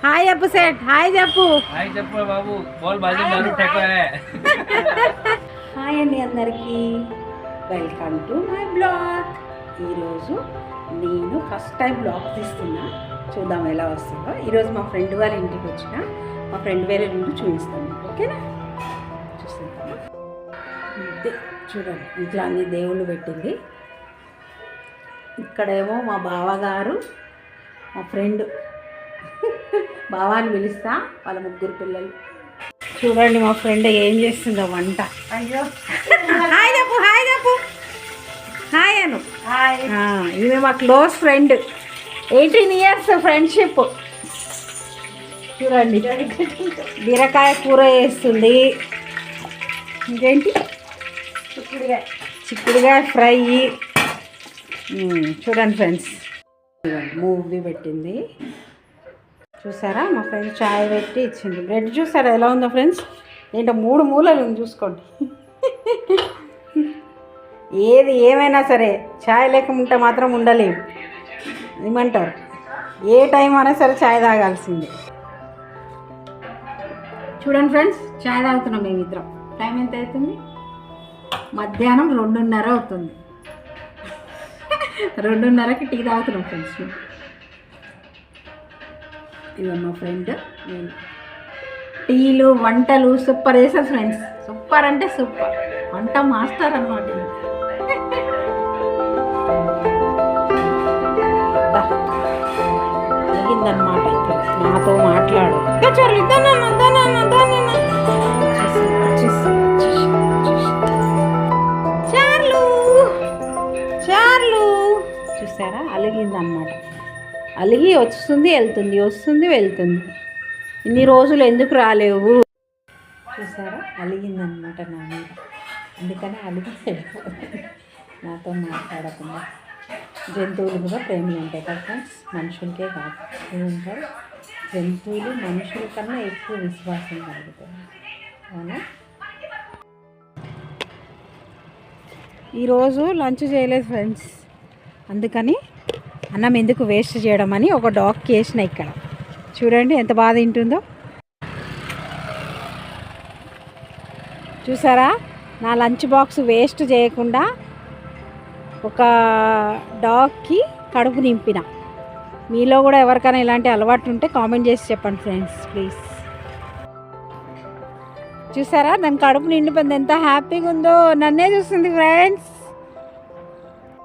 Hi చెప్పు set, hi చెప్పు. Hi చెప్పు బాబు, బోల్ బాజీ మారు టెకో హై. హాయ్ అండి అందరికీ, వెల్కమ్ టు మై బ్లాగ్. ఈరోజు నేను ఫస్ట్ టైం బ్లాగ్ తీస్తున్నా, చూద్దాం ఎలా వస్తుందో. ఈరోజు మా ఫ్రెండ్ వాళ్ళ ఇంటికి వచ్చిన, మా ఫ్రెండ్ వేరే నుండి చూపిస్తాను, ఓకేనా? చూస్తాను. చూడండి, ఇంట్లో అన్ని దేవుళ్ళు పెట్టింది. ఇక్కడేమో మా బావగారు, మా ఫ్రెండ్ బావాని పిలుస్తా, వాళ్ళ ముగ్గురు పిల్లలు. చూడండి మా ఫ్రెండ్ ఏం చేస్తుందో వంట. అయ్యో హాయ్ చెప్పు, హాయ్ చెప్పు, హాయ్ అను. ఈమె మా క్లోజ్ ఫ్రెండ్, 18 years ఫ్రెండ్షిప్. చూడండి, బీరకాయ కూర వేస్తుంది. ఇంకేంటి, చిక్కుడుకాయ ఫ్రై. చూడండి ఫ్రెండ్స్, మూవీ పెట్టింది. చూసారా, మా ఫ్రెండ్ చాయ్ పెట్టి ఇచ్చింది. బ్రెడ్ చూసారా ఎలా ఉందో ఫ్రెండ్స్? ఏంటో 3 మూలలు ఉంది, చూసుకోండి. ఏది ఏమైనా సరే చాయ్ లేకుంటే మాత్రం ఉండలేము. ఏమంటారు, ఏ టైం అయినా సరే చాయ్ తాగాల్సిందే. చూడండి ఫ్రెండ్స్, చాయ్ తాగుతున్నాం మేమిద్దరం. టైం ఎంత అవుతుంది? మధ్యాహ్నం 2:30 అవుతుంది. 2:30కి టీ తాగుతున్నాం ఫ్రెండ్స్. ఇక మా ఫ్రెండ్ నేను టీలు వంటలు సూపర్ చేస్తారు ఫ్రెండ్స్. సూపర్ అంటే సూపర్, వంట మాస్టర్ అన్నమాట. అడిగిందనమాట, నాతో మాట్లాడు. చార్లు చార్లు చూసారా, అలిగిందనమాట. అలిగి వస్తుంది వెళ్తుంది, వస్తుంది వెళ్తుంది. ఇన్ని రోజులు ఎందుకు రాలేవు? చూసారా, అలిగిందనమాట నా మీద. అందుకని అలిగి నాతో మాట్లాడకుండా. జంతువులు కూడా ప్రేమలు ఉంటాయి కదా ఫ్రెండ్స్, మనుషులకే కాదు. ఏమంటారు, జంతువులు మనుషుల కన్నా ఎక్కువ విశ్వాసం కలుగుతుంది, అవునా? ఈరోజు లంచ్ చేయలేదు ఫ్రెండ్స్, అందుకని అన్నం ఎందుకు వేస్ట్ చేయడం అని ఒక డాగ్కి వేసిన. ఇక్కడ చూడండి ఎంత బాగా తింటుందో. చూసారా, నా లంచ్ బాక్స్ వేస్ట్ చేయకుండా ఒక డాగ్కి కడుపు నింపిన. మీలో కూడా ఎవరికైనా ఇలాంటి అలవాటు ఉంటే కామెంట్ చేసి చెప్పండి ఫ్రెండ్స్ ప్లీజ్. చూసారా, దాని కడుపు నిండిపోయింది, ఎంత హ్యాపీగా ఉందో. నన్నే చూస్తుంది ఫ్రెండ్స్.